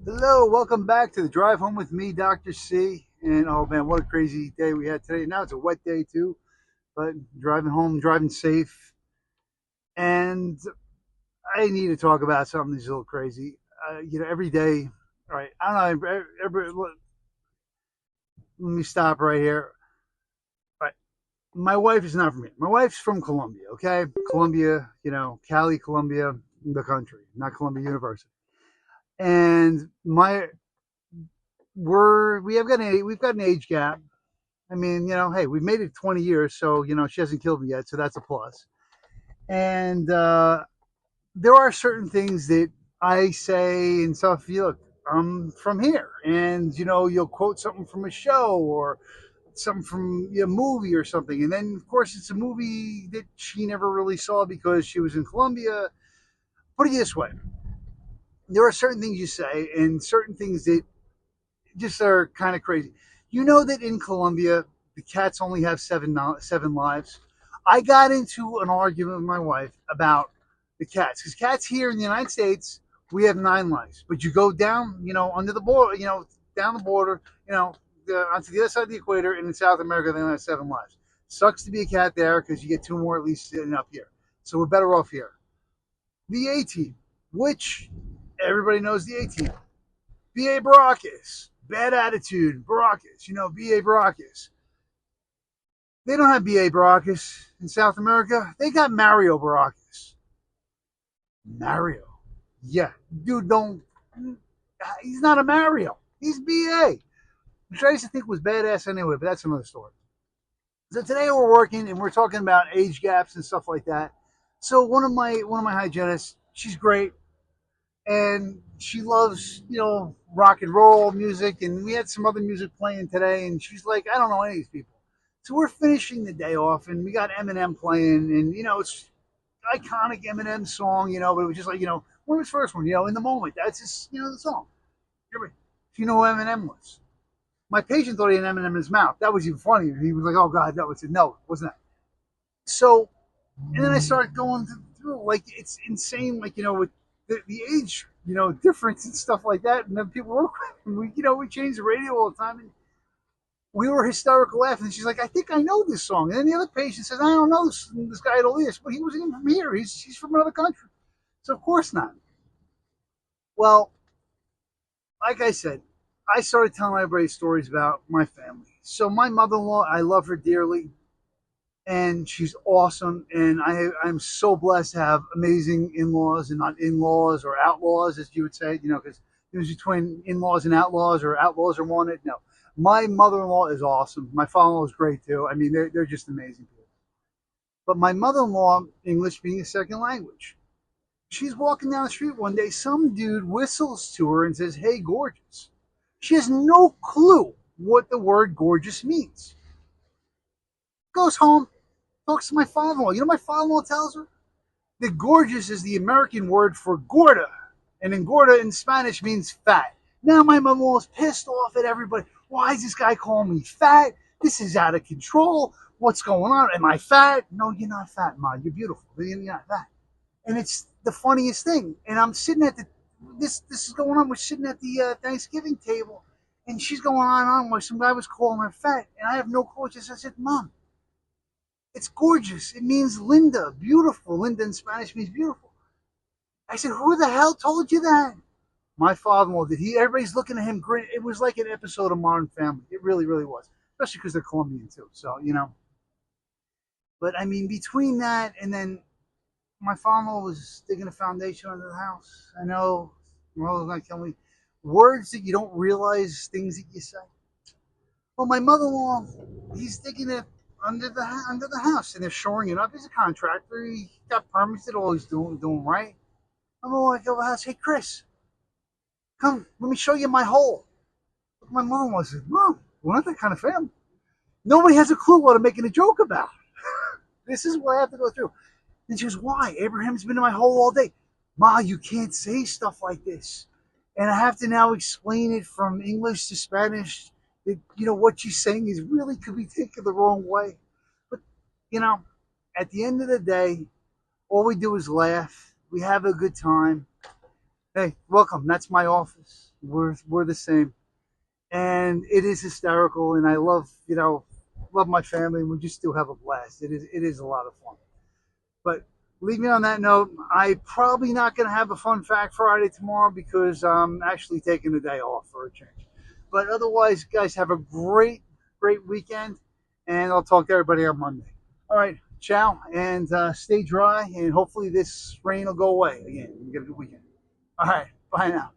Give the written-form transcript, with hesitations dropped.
Hello, welcome back to the drive home with me, Dr. C. And oh man, what a crazy day we had today. Now it's a wet day too, but driving home, driving safe. And I need to talk about something that's a little crazy. Every day, all right, I don't know, let me stop right here. All right, my wife is not from here. My wife's from Colombia, okay? Colombia, Cali, Colombia, the country, not Columbia University. And we've got an age gap. I mean, hey, we've made it 20 years, so she hasn't killed me yet, so that's a plus. And there are certain things that I say and stuff. Look, I'm from here, and you'll quote something from a show or something from a movie or something, and then of course it's a movie that she never really saw because she was in Colombia. Put it this way: there are certain things you say and certain things that just are kind of crazy. You know that in Colombia, the cats only have seven lives. I got into an argument with my wife about the cats because cats here in the United States we have 9 lives, but you go down, under the border, down the border, onto the other side of the equator, and in South America they only have 7 lives. Sucks to be a cat there because you get two more at least sitting up here. So we're better off here. The A team, which everybody knows the A team. B.A. Baracus, bad attitude, Baracus, B.A. Baracus. They don't have B.A. Baracus in South America. They got Mario Baracus. Mario. Yeah, dude, don't. He's not a Mario. He's B.A., which I used to think was badass anyway, but that's another story. So today we're working and we're talking about age gaps and stuff like that. So one of my hygienists, she's great, and she loves rock and roll music, and we had some other music playing today, and she's like, I don't know any of these people. So we're finishing the day off, and we got Eminem playing, and it's iconic Eminem song, but it was just like one of his first one, in the moment. That's just the song. If you know who Eminem was, my patient thought he had Eminem in his mouth. That was even funnier. He was like, oh God, that was it. No, it wasn't that. So, and then I started going through, like, it's insane, like, with the age, difference and stuff like that. And then people were, we change the radio all the time. And we were hysterical laughing. And she's like, I think I know this song. And then the other patient says, I don't know this guy at Elias, but he wasn't even from here. He's from another country. So, of course not. Well, like I said, I started telling everybody stories about my family. So, my mother in law, I love her dearly, and she's awesome. And I'm so blessed to have amazing in-laws, and not in-laws or outlaws, as you would say, because there's between in-laws and outlaws, or outlaws are wanted. No, my mother-in-law is awesome. My father-in-law is great too. I mean, they're just amazing people. But my mother-in-law, English being a second language, she's walking down the street one day. Some dude whistles to her and says, "Hey, gorgeous." She has no clue what the word gorgeous means. Goes home, talks to my father-in-law. You know what my father-in-law tells her? That gorgeous is the American word for gorda, and then gorda in Spanish means fat. Now my mother-in-law is pissed off at everybody. Why is this guy calling me fat? This is out of control. What's going on? Am I fat? No, you're not fat, Ma. You're beautiful. You're not fat. And it's the funniest thing. And I'm sitting at this is going on. We're sitting at the Thanksgiving table, and she's going on where some guy was calling her fat, and I have no clue. I said, Mom, it's gorgeous. It means Linda, beautiful. Linda in Spanish means beautiful. I said, who the hell told you that? My father-in-law did. Everybody's looking at him grin. It was like an episode of Modern Family. It really, really was. Especially because they're Colombian too. So, But I mean, between that and then my father-in-law was digging a foundation under the house. I know, well, not telling me words that you don't realize, things that you say. Well, my mother-in-law, he's digging it under the house, and they're shoring it up. He's a contractor. He got permits. Did all he's doing right. I'm going to go to the house. Hey, Chris, come, let me show you my hole. My mom was like, Mom, we're not that kind of family. Nobody has a clue what I'm making a joke about. This is what I have to go through. And she goes, why? Abraham's been in my hole all day. Ma, you can't say stuff like this. And I have to now explain it from English to Spanish. That, what she's saying is really could be taken the wrong way. But, at the end of the day, all we do is laugh. We have a good time. Hey, welcome. That's my office. We're the same, and it is hysterical. And I love love my family, and we just still have a blast. It is a lot of fun. But leave me on that note. I'm probably not going to have a fun fact Friday tomorrow because I'm actually taking the day off for a change. But otherwise, guys, have a great weekend, and I'll talk to everybody on Monday. All right, ciao, and stay dry, and hopefully this rain will go away again. We get a good weekend. All right, bye now.